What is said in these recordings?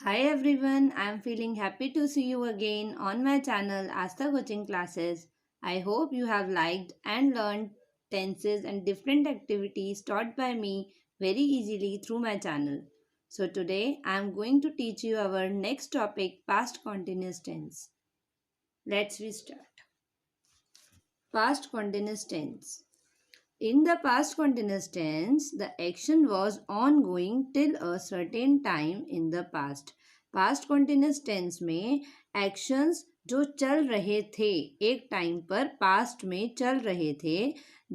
Hi everyone, I am feeling happy to see you again on my channel Asta Coaching Classes. I hope you have liked and learned tenses and different activities taught by me very easily through my channel. So today I am going to teach you our next topic, past continuous tense. Let's restart. Past continuous tense. In the past continuous tense, the action was ongoing till a certain time in the past. Past continuous tense में actions जो चल रहे थे एक time पर past में चल रहे थे.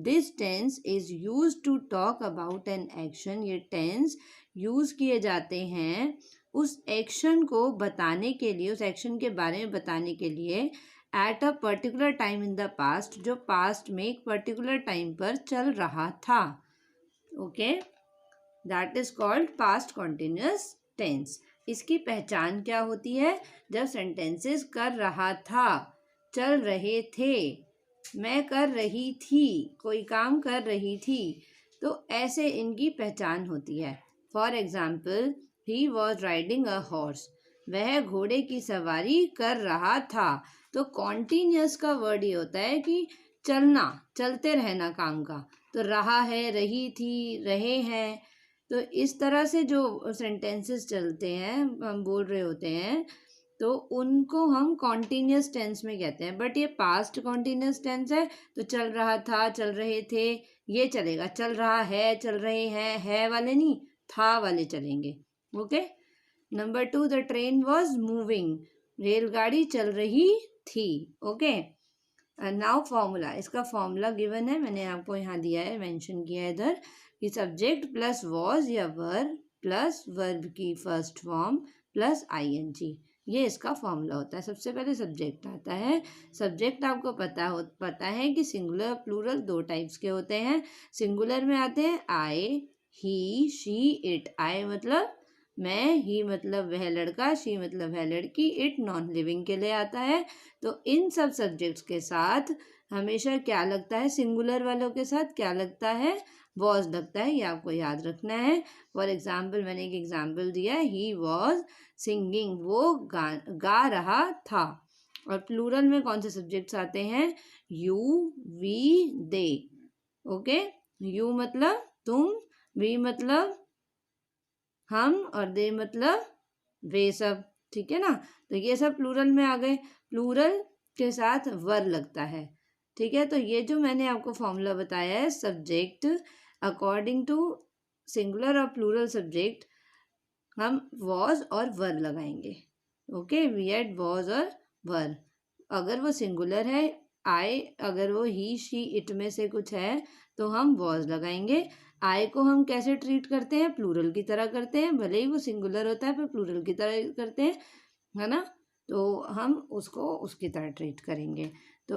This tense is used to talk about an action. ये tense यूज किए जाते हैं उस एक्शन को बताने के लिए, उस एक्शन के बारे में बताने के लिए at a particular time in the past, जो पास्ट में एक पर्टिकुलर टाइम पर चल रहा था. Okay, that is called past continuous tense. इसकी पहचान क्या होती है? जब सेंटेंसेस कर रहा था, चल रहे थे, मैं कर रही थी, कोई काम कर रही थी, तो ऐसे इनकी पहचान होती है. For example, he was riding a horse. वह घोड़े की सवारी कर रहा था. तो कॉन्टिन्यूस का वर्ड ये होता है कि चलना, चलते रहना काम का. तो रहा है, रही थी, रहे हैं. तो इस तरह से जो सेंटेंसेस चलते हैं, हम बोल रहे होते हैं, तो उनको हम कॉन्टिन्यूस टेंस में कहते हैं. बट ये पास्ट कॉन्टिन्यूस टेंस है, तो चल रहा था, चल रहे थे, ये चलेगा. चल रहा है, चल रहे हैं, है वाले नहीं, था वाले चलेंगे. Okay. Number 2, the train was moving. रेलगाड़ी चल रही थी. ओके. नाउ फॉर्मूला, इसका फॉर्मूला गिवन है, मैंने आपको यहाँ दिया है, मेंशन किया है इधर, कि सब्जेक्ट प्लस वॉज या वर्ब प्लस वर्ब की फर्स्ट फॉर्म प्लस आईएनजी, ये इसका फॉर्मूला होता है. सबसे पहले सब्जेक्ट आता है. सब्जेक्ट आपको पता है कि सिंगुलर प्लूरल दो टाइप्स के होते हैं. सिंगुलर में आते हैं आई, ही, शी, इट. आई मतलब मैं, ही मतलब वह लड़का, शी मतलब वह लड़की, इट नॉन लिविंग के लिए आता है. तो इन सब सब्जेक्ट्स के साथ हमेशा क्या लगता है? सिंगुलर वालों के साथ क्या लगता है? वॉज लगता है. ये आपको याद रखना है. फॉर एग्जाम्पल, मैंने एक एग्जाम्पल दिया है, ही वॉज सिंगिंग, वो गा रहा था. और प्लूरल में कौन से सब्जेक्ट्स आते हैं? You, we, they. Okay. You मतलब तुम, वी मतलब हम, और दे मतलब वे सब. ठीक है ना. तो ये सब प्लूरल में आ गए. प्लूरल के साथ वर लगता है. ठीक है. तो ये जो मैंने आपको फॉर्मूला बताया है, सब्जेक्ट अकॉर्डिंग टू सिंगुलर और प्लूरल सब्जेक्ट, हम वॉज और वर लगाएंगे. ओके. वी एड वॉज और वर. अगर वो सिंगुलर है, आई, अगर वो ही, शी, इट में से कुछ है, तो हम वॉज लगाएंगे. आई को हम कैसे ट्रीट करते हैं? प्लूरल की तरह करते हैं. भले ही वो सिंगुलर होता है, पर प्लूरल की तरह करते हैं, है ना. तो हम उसको उसकी तरह ट्रीट करेंगे. तो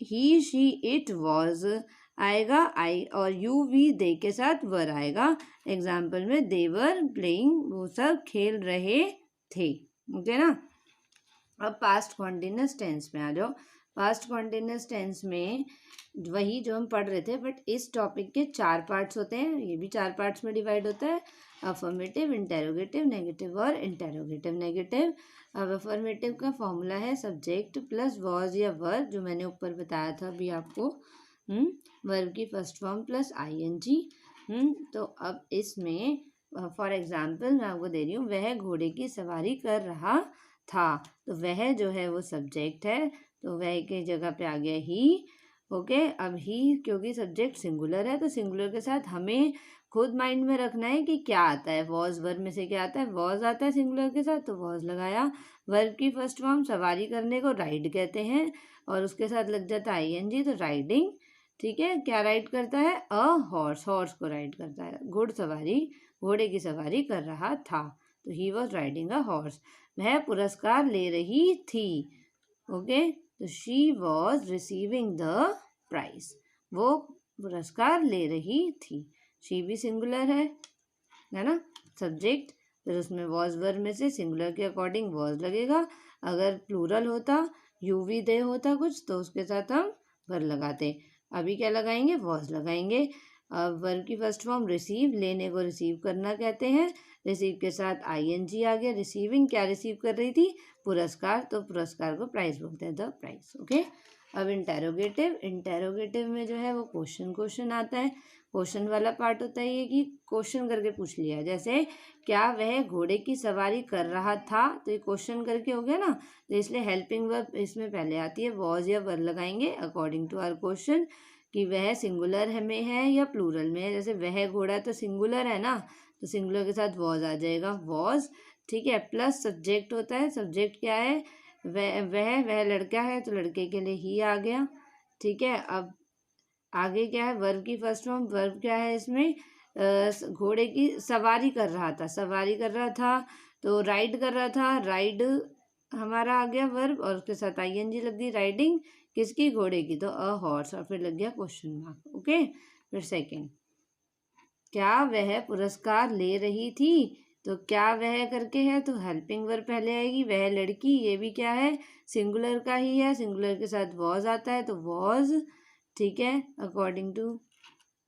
ही, शी, इट, वॉज आएगा. आई और यू, वी, दे के साथ वर आएगा. एग्जाम्पल में देवर प्लेइंग, वो सब खेल रहे थे. ओके ना. अब पास्ट कॉन्टिन्यूस टेंस में आ जाओ. पास्ट कॉन्टिन्यूस टेंस में वही जो हम पढ़ रहे थे, बट इस टॉपिक के 4 पार्ट्स होते हैं. ये भी 4 पार्ट्स में डिवाइड होता है. अफर्मेटिव, इंटेरोगेटिव, नेगेटिव और इंटेरोगेटिव नेगेटिव. अब अफर्मेटिव का फॉर्मूला है सब्जेक्ट प्लस वॉज या वर्ब, जो मैंने ऊपर बताया था अभी आपको. वर्ब की फर्स्ट फॉर्म प्लस आईएनजी. तो अब इसमें फॉर एग्जाम्पल मैं आपको दे रही हूँ, वह घोड़े की सवारी कर रहा था. तो वह जो है वो सब्जेक्ट है, तो वह की जगह पे आ गया ही. ओके. अब ही क्योंकि सब्जेक्ट सिंगुलर है, तो सिंगुलर के साथ हमें खुद माइंड में रखना है कि क्या आता है. वॉज वर्ब में से क्या आता है? वॉज आता है सिंगुलर के साथ, तो वॉज लगाया. वर्ब की फर्स्ट फॉर्म, सवारी करने को राइड कहते हैं, और उसके साथ लग जाता है आईएनजी, तो राइडिंग. ठीक है. क्या राइड करता है? अ हॉर्स, हॉर्स को राइड करता है. घुड़सवारी, घोड़े की सवारी कर रहा था. तो he was riding a horse. वह पुरस्कार ले रही थी. ओके. तो she was receiving the prize, वो पुरस्कार ले रही थी. शी भी सिंगुलर है ना. सब्जेक्ट, फिर उसमें वॉज वर्ब में से सिंगुलर के अकॉर्डिंग वॉज लगेगा. अगर प्लूरल होता, यू वी दे होता कुछ, तो उसके साथ हम वर्ब लगाते. अभी क्या लगाएंगे? वॉज लगाएंगे. अब वर्ब की फर्स्ट फॉर्म रिसीव, लेने को रिसीव करना कहते हैं. रिसीव के साथ आईएनजी आ गया, रिसीविंग क्या रिसीव कर रही थी, पुरस्कार, तो पुरस्कार को प्राइज बोलते हैं, द प्राइज। ओके, अब इंटेरोगेटिव में जो है वो क्वेश्चन आता है। क्वेश्चन वाला पार्ट होता है ये कि क्वेश्चन करके पूछ लिया, जैसे क्या वह घोड़े की सवारी कर रहा था, तो ये क्वेश्चन करके हो गया ना, तो इसलिए हेल्पिंग वर्ब इसमें पहले आती है, वॉज या वर लगाएंगे अकॉर्डिंग टू आवर क्वेश्चन कि वह सिंगुलर में है या प्लूरल में है। जैसे वह घोड़ा तो सिंगुलर है ना, तो सिंगुलर के साथ वॉज आ जाएगा, वॉज, ठीक है, प्लस सब्जेक्ट होता है। सब्जेक्ट क्या है, वह लड़का है तो लड़के के लिए ही आ गया, ठीक है। अब आगे क्या है, वर्ब की फर्स्ट फॉर्म, वर्ब क्या है इसमें, घोड़े की सवारी कर रहा था, तो राइड कर रहा था, राइड हमारा आ गया वर्ब, और उसके साथ आईएनजी लग गई, राइडिंग किसकी, घोड़े की, तो अ हॉर्स, और फिर लग गया क्वेश्चन मार्क। ओके, फिर सेकंड, क्या वह पुरस्कार ले रही थी, तो क्या वह करके है तो हेल्पिंग वर्ब पहले आएगी, वह लड़की, ये भी क्या है, सिंगुलर का ही है, सिंगुलर के साथ वॉज आता है, तो वॉज, ठीक है, according to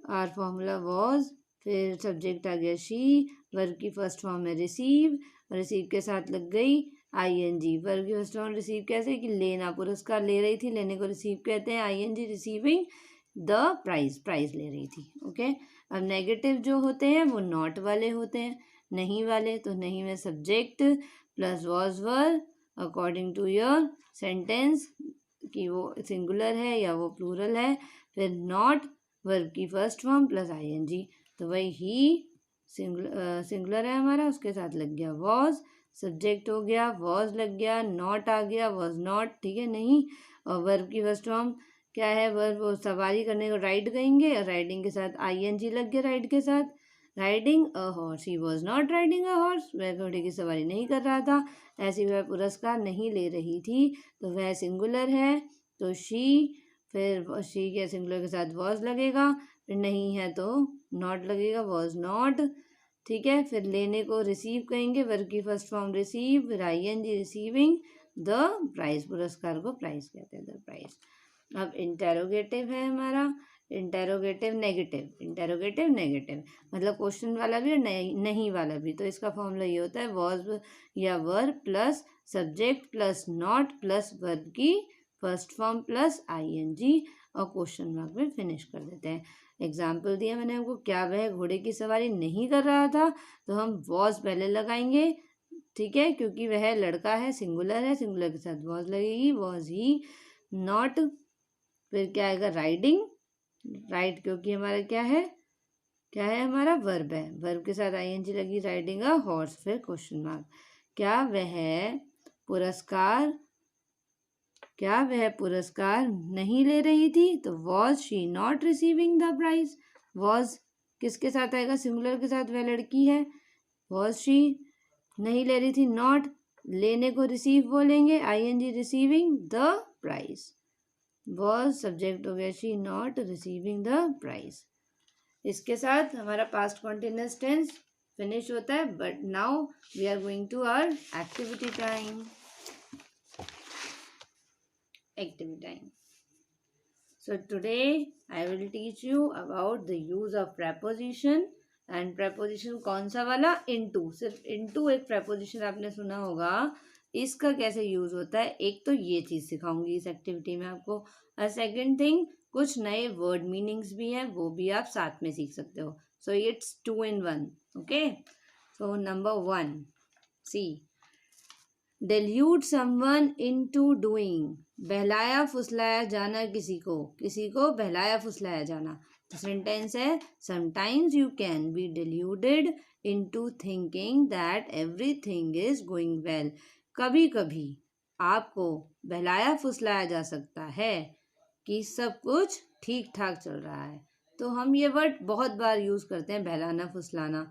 our formula was. फिर सब्जेक्ट आ गया शी, वर्ब की फर्स्ट फॉर्म है रिसीव, रिसीव के साथ लग गई आईएनजी, वर्ब की फर्स्ट फॉर्म रिसीव कैसे कि लेना, पुरस्कार ले रही थी, लेने को रिसीव कहते हैं, ING receiving the prize, prize ले रही थी। ओके, अब नेगेटिव जो होते हैं वो नॉट वाले होते हैं, नहीं वाले, तो नहीं में subject plus was were according to your sentence कि वो सिंगुलर है या वो प्लूरल है। फिर नॉट वर्ब की फर्स्ट फॉर्म प्लस आईएनजी, तो वही ही सिंगुलर है हमारा, उसके साथ लग गया वॉज, सब्जेक्ट हो गया, वॉज लग गया, नॉट आ गया, वॉज नॉट, ठीक है, नहीं। और वर्ब की फर्स्ट फॉर्म क्या है, वर्ब वो सवारी करने को राइड कहेंगे, और राइडिंग के साथ आईएनजी लग गया, राइड के साथ, riding a horse, he was not riding a horse, वह घोड़े की सवारी नहीं कर रहा था, ऐसी वह पुरस्कार नहीं ले रही थी, तो वह सिंगुलर है, तो शी, फिर शी के सिंगुलर के साथ वॉज लगेगा, फिर नहीं है तो नॉट लगेगा, वॉज नॉट, ठीक है। फिर लेने को रिसीव कहेंगे, वर्ब की फर्स्ट फॉर्म रिसीव, फिर आईएनजी रिसीविंग द प्राइज, पुरस्कार को प्राइज कहते हैं, द प्राइज। अब इंटेरोगेटिव है हमारा, इंटेरोगेटिव नेगेटिव मतलब क्वेश्चन वाला भी और नहीं वाला भी, तो इसका फॉर्मूला ये होता है, वॉज या वर plus subject plus not plus verb की फर्स्ट फॉर्म प्लस आईएनजी, और क्वेश्चन मार्क में फिनिश कर देते हैं। एग्जाम्पल दिया मैंने आपको, क्या वह घोड़े की सवारी नहीं कर रहा था, तो हम वॉज पहले लगाएंगे, ठीक है, क्योंकि वह लड़का है, सिंगुलर है, सिंगुलर के साथ वॉज लगेगी, वॉज ही, नॉट, फिर क्या आएगा, राइडिंग, राइड क्योंकि हमारा क्या है हमारा वर्ब है, वर्ब के साथ आईएनजी लगी, राइडिंग अ हॉर्स, फिर क्वेश्चन मार्क। क्या वह पुरस्कार नहीं ले रही थी, तो was she not receiving the prize, was किसके साथ आएगा, सिंगुलर के साथ, वह लड़की है, वॉज शी, नहीं ले रही थी, नॉट, लेने को रिसीव बोलेंगे, ING receiving the prize, was subject हो गया, she not receiving the prize. इसके साथ हमारा पास्ट कॉन्टिन्यूअस टेंस फिनिश होता है, but now we are going to our activity time. So today I will teach you about the use of preposition, and preposition कौन सा वाला, into, सिर्फ into एक preposition आपने सुना होगा, इसका कैसे यूज होता है, एक तो ये चीज सिखाऊंगी इस एक्टिविटी में आपको, और सेकंड थिंग कुछ नए वर्ड मीनिंग्स भी हैं, वो भी आप साथ में सीख सकते हो, so it's 2 in 1। Okay, so number 1, see, delude someone into doing, बहलाया फुसलाया जाना, किसी को बहलाया फुसलाया जाना। तो सेंटेंस है, sometimes you can be deluded into thinking that everything is going well, कभी कभी आपको बहलाया फुसलाया जा सकता है कि सब कुछ ठीक ठाक चल रहा है। तो हम ये वर्ड बहुत बार यूज करते हैं, बहलाना फुसलाना,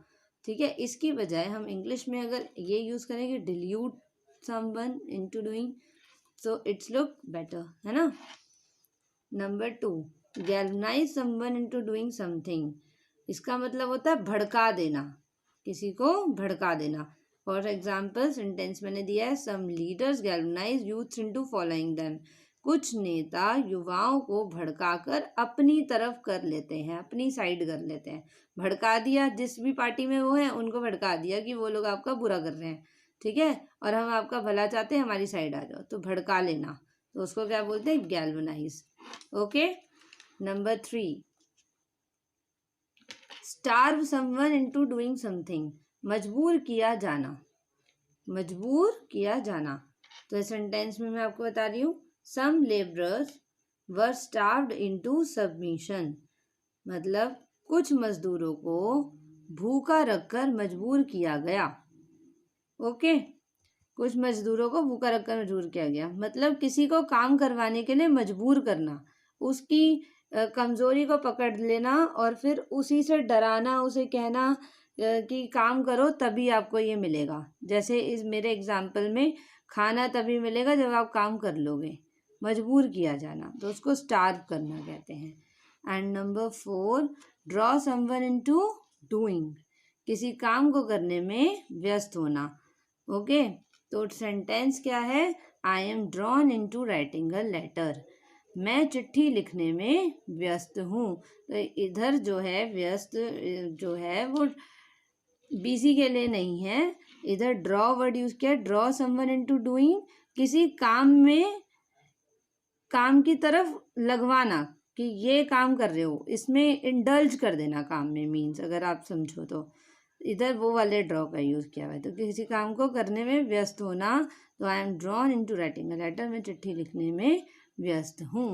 ठीक है। इसकी बजाय हम इंग्लिश में अगर ये यूज करेंगे, delude someone into doing, so it's look better, है ना। Number 2, galvanize someone into doing something, इसका मतलब होता है भड़का देना, किसी को भड़का देना। फॉर एग्जाम्पल सेंटेंस मैंने दिया है, some leaders galvanize youths into following them, कुछ नेता युवाओं को भड़काकर अपनी तरफ कर लेते हैं, अपनी साइड कर लेते हैं। भड़का दिया, जिस भी पार्टी में वो है उनको भड़का दिया कि वो लोग आपका बुरा कर रहे हैं, ठीक है, और हम आपका भला चाहते हैं, हमारी साइड आ जाओ, तो भड़का लेना, तो उसको क्या बोलते हैं? Galvanise. Okay. Number 3, starve someone into doing something, मजबूर किया जाना, मजबूर किया जाना। तो इस सेंटेंस में मैं आपको बता रही हूँ, सम labourers were starved into submission, मतलब कुछ मजदूरों को भूखा रखकर मजबूर किया गया। ओके, कुछ मजदूरों को भूखा रखकर मजबूर किया गया, मतलब किसी को काम करवाने के लिए मजबूर करना, उसकी कमजोरी को पकड़ लेना और फिर उसी से डराना, उसे कहना कि काम करो तभी आपको ये मिलेगा। जैसे इस मेरे एग्जाम्पल में, खाना तभी मिलेगा जब आप काम कर लोगे। मजबूर किया जाना, तो उसको स्टार्व करना कहते हैं। And number 4, draw someone into doing, किसी काम को करने में व्यस्त होना। ओके, तो सेंटेंस क्या है? I am drawn into writing a letter, मैं चिट्ठी लिखने में व्यस्त हूँ। तो इधर जो है व्यस्त जो है वो बीसी के लिए नहीं है, इधर ड्रॉ वर्ड यूज किया, ड्रॉ समवन इनटू डूइंग, किसी काम में, काम की तरफ लगवाना कि ये काम कर रहे हो, इसमें इंडल्ज कर देना काम में, मीन्स अगर आप समझो तो इधर वो वाले ड्रॉ का यूज किया हुआ है। तो किसी काम को करने में व्यस्त होना, तो I am drawn into writing a letter, मैं चिट्ठी लिखने में व्यस्त हूँ।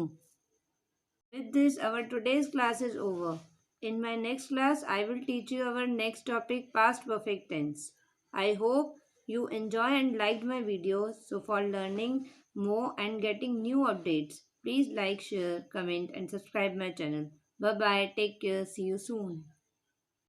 With this, our today's class is over. In my next class, I will teach you our next topic, past perfect tense. I hope you enjoy and liked my videos. So for learning more and getting new updates, please like, share, comment and subscribe my channel. Bye bye. Take care. See you soon.